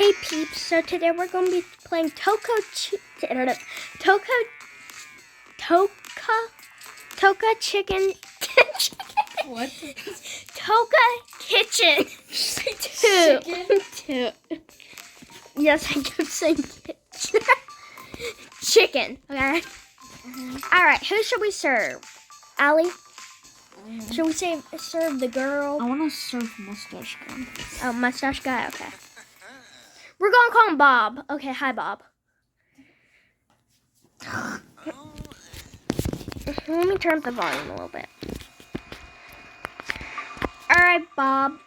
Hey peeps, so today we're going to be playing Toca Chicken. What? Toca Kitchen. Two. Yes, I kept saying kitchen. Chicken, okay? Alright, who should we serve? Allie? Should we serve the girl? I want to serve Mustached. Oh, mustache guy, okay. We're going to call him Bob. Okay, hi, Bob. Let me turn up the volume a little bit. All right, Bob.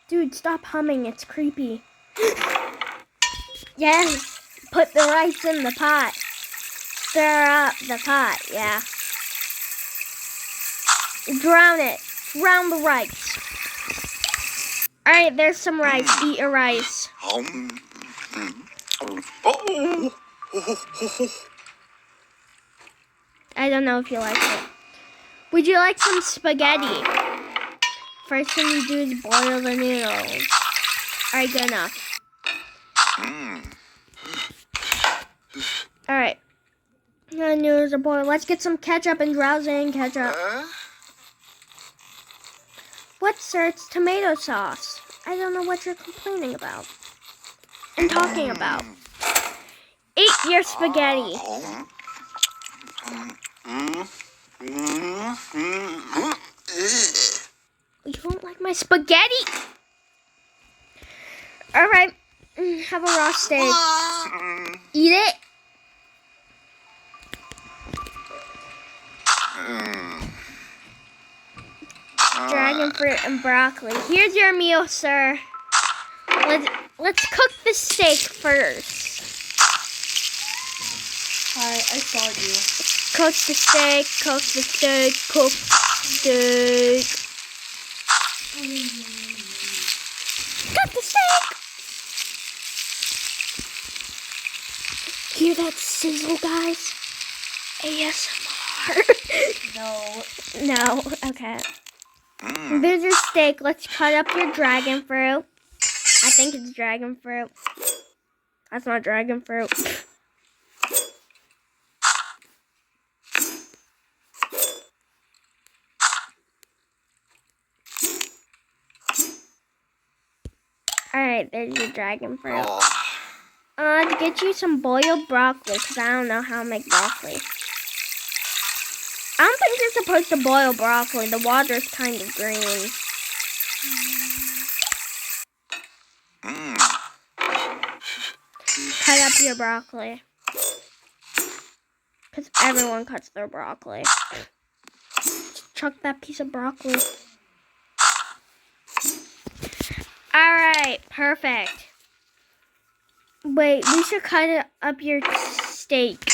Dude, stop humming. It's creepy. Yes. Put the rice in the pot. Stir up the pot, yeah. Drown it. Drown the rice. All right, there's some rice. Eat your rice. I don't know if you like it. Would you like some spaghetti? First thing you do is boil the noodles. Alright, good enough. Alright. The noodles are boiled. Let's get some ketchup and drowsing ketchup. What, sir? It's tomato sauce. I don't know what you're complaining about and talking about. Eat your spaghetti. You don't like my spaghetti? Alright, have a raw steak. Eat it. Dragon fruit and broccoli. Here's your meal, sir. Let's cook the steak first. Hi, I saw you. Cook the steak, cook the steak, cook the steak. Cook the steak! Hear that sizzle, guys? ASMR. No, okay. There's your steak. Let's cut up your dragon fruit. I think it's dragon fruit. That's not dragon fruit. Alright, there's your dragon fruit. To get you some boiled broccoli, because I don't know how to make broccoli. I don't think you're supposed to boil broccoli. The water's kind of green. Cut up your broccoli. Because everyone cuts their broccoli. Just chuck that piece of broccoli. Alright, perfect. Wait, we should cut up your steak.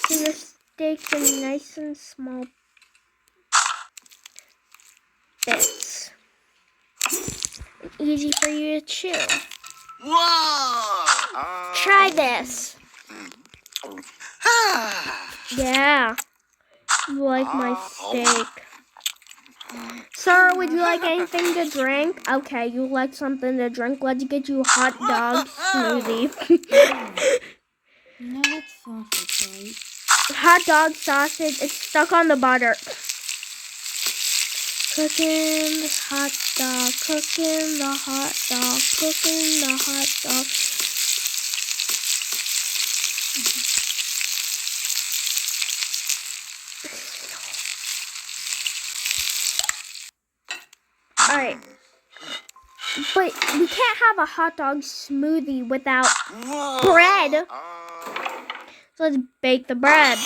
So the steaks in nice and small bits. Easy for you to chew. Try this. Yeah. You like my steak. Sir, would you like anything to drink? Okay, you like something to drink. Let's get you a hot dog smoothie. No, that's sausage, right? Hot dog sausage. It's stuck on the butter. Cooking the hot dog. Cooking the hot dog. Cooking the hot dog. Alright. But we can't have a hot dog smoothie without bread. So let's bake the bread.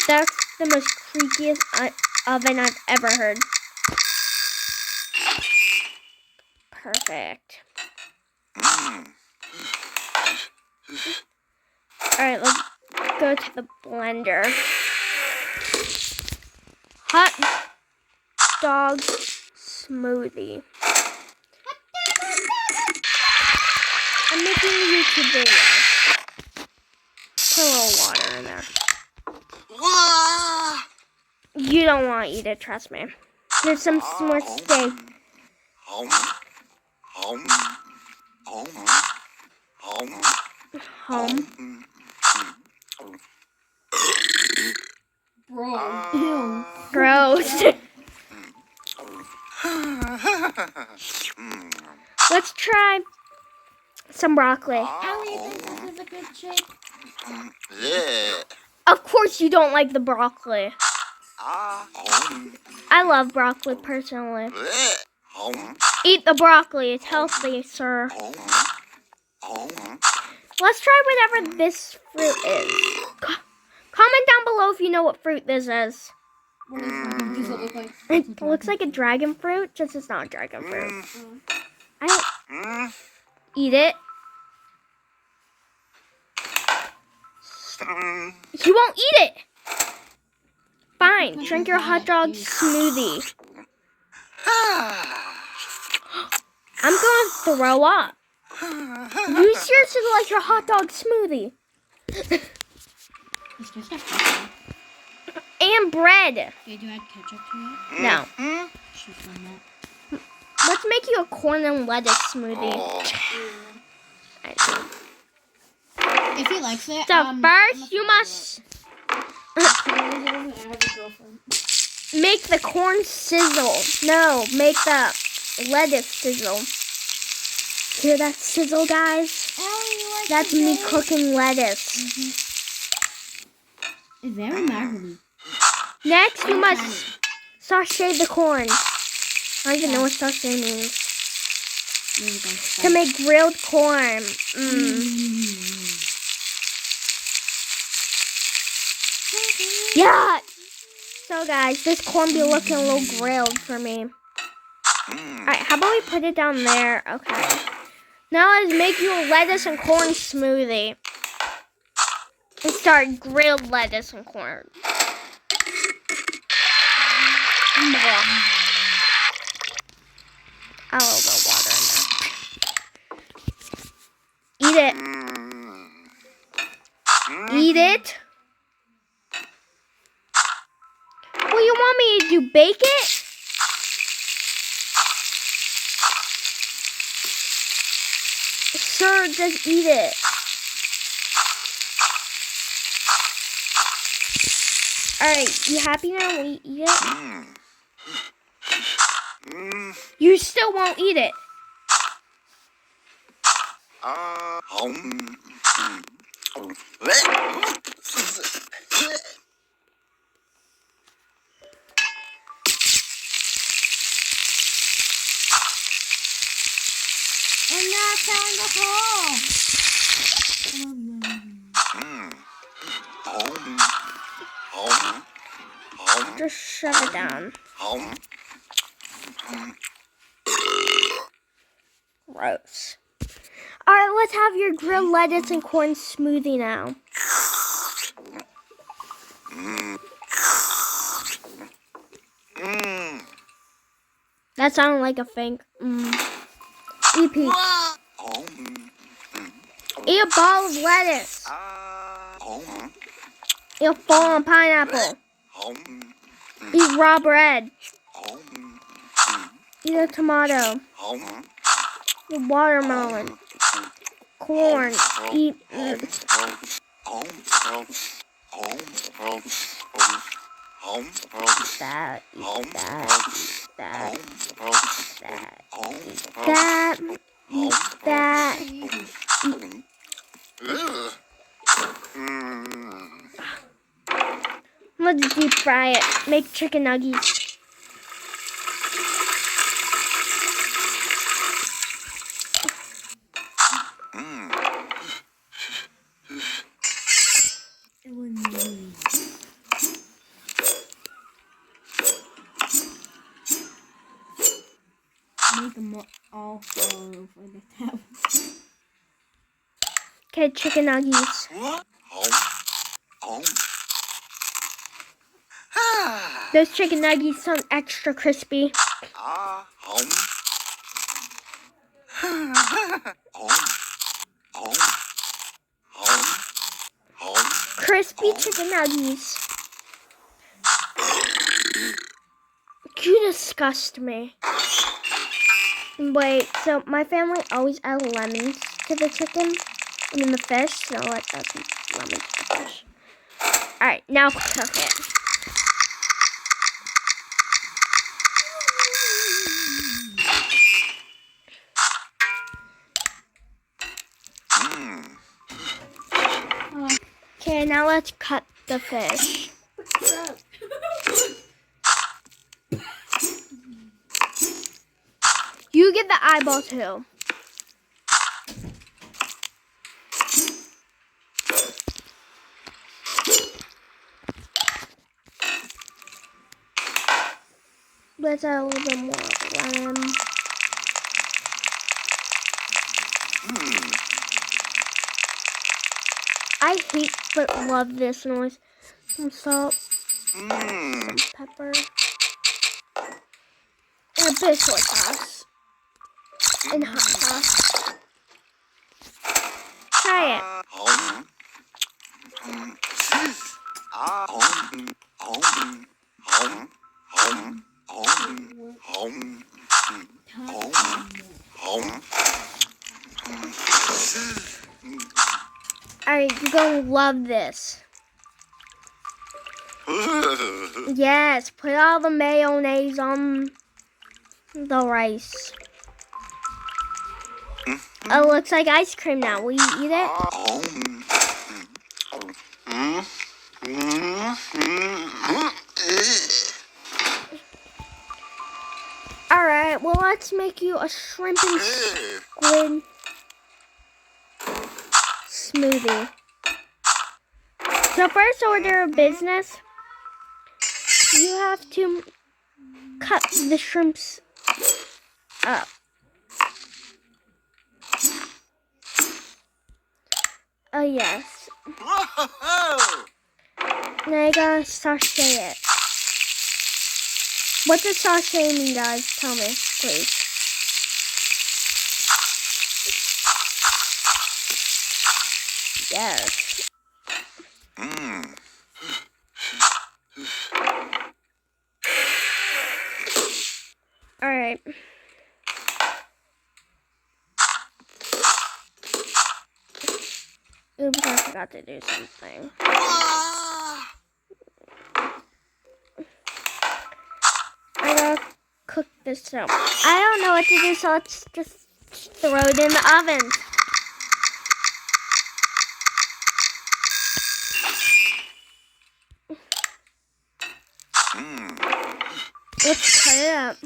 That's the most creakiest oven I've ever heard. Perfect. Alright, let's go to the blender. Hot dog smoothie. I'm making a YouTube video. Put a little water in there. You don't want to eat it, trust me. There's some more steak. Home. Bro. Ew. Gross. Let's try some broccoli. Allie, you think this is a good shape? Of course you don't like the broccoli. I love broccoli personally. Eat the broccoli. It's healthy, sir. Let's try whatever this fruit is. Comment down below if you know what fruit this is. What does it look like? It looks like a dragon fruit, just it's not a dragon fruit. I don't eat it. You won't eat it. Fine, drink your hot dog smoothie. I'm going to throw up. You seriously like your hot dog smoothie. It's just a ketchup. And bread. Did you add ketchup to it? No. She's done that. Let's make you a corn and lettuce smoothie. If he likes it, So first you must make the corn sizzle. No, make the lettuce sizzle. Hear that sizzle, guys? That's me cooking lettuce. It's very maggoty. Next, you must sauté the corn. I don't even know what sauté means. To make grilled corn. Yeah. So guys, this corn be looking a little grilled for me. Alright, how about we put it down there? Okay. Now let's make you a lettuce and corn smoothie. Let's start grilled lettuce and corn. A little bit of water in there. Eat it. Eat it. What do you want me to do? Bake it? Sir, just eat it. Alright, you happy now? Will you eat it? You still won't eat it. I'm not telling the hole. Just shove it down. Gross. Alright, let's have your grilled lettuce and corn smoothie now. That sounded like a fake. Eat peach. Eat a ball of lettuce. Eat a fallen pineapple. Eat raw bread. Eat a tomato. Eat watermelon. Corn. Eat. That. Eat that. Eat that. Eat that. Eat that. Let's deep fry it. Make chicken nuggets. Make them all fall over the table. Okay, chicken nuggets. Those chicken nuggets sound extra crispy. Crispy chicken nuggets. disgust me. Wait, so my family always adds lemons to the chicken and then the fish, so let's add some lemons to the fish. Alright, now cook it. Okay, now let's cut the fish. You get the eyeball too. Let's add a little bit more lemon. I hate but love this noise. Some salt, some pepper, and a bit of soy sauce, and hot sauce. Try it. Alright, you're gonna love this. Yes, put all the mayonnaise on the rice. Oh, it looks like ice cream now. Will you eat it? Alright, well, let's make you a shrimp and squid smoothie. So first order of business, you have to cut the shrimps up. Oh yes. Now you gotta sachet it. What does sachet mean, guys? Tell me, please. Yes. Alright. Oops, I forgot to do something. I gotta cook this up. I don't know what to do, so let's just throw it in the oven. Let's cut it up.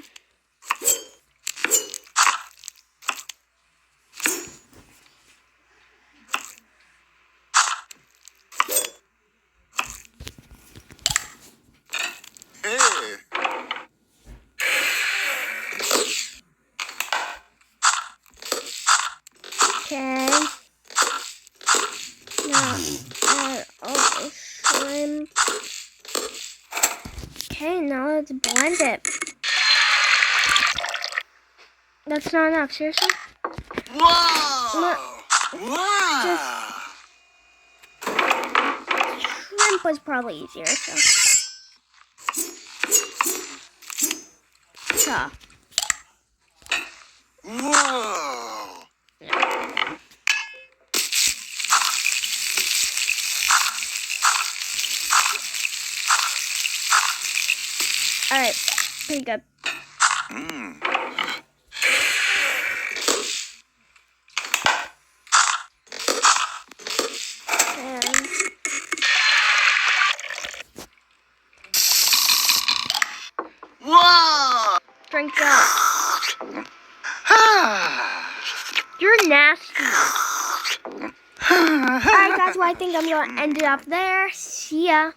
Okay. Now add all the shrimp. Okay, now let's blend it. That's not enough, seriously? Whoa! Wow! Shrimp was probably easier, so. Whoa! Alright, pretty good. Whoa! Drink up. You're nasty. Alright guys, well I think I'm gonna end it up there. See ya.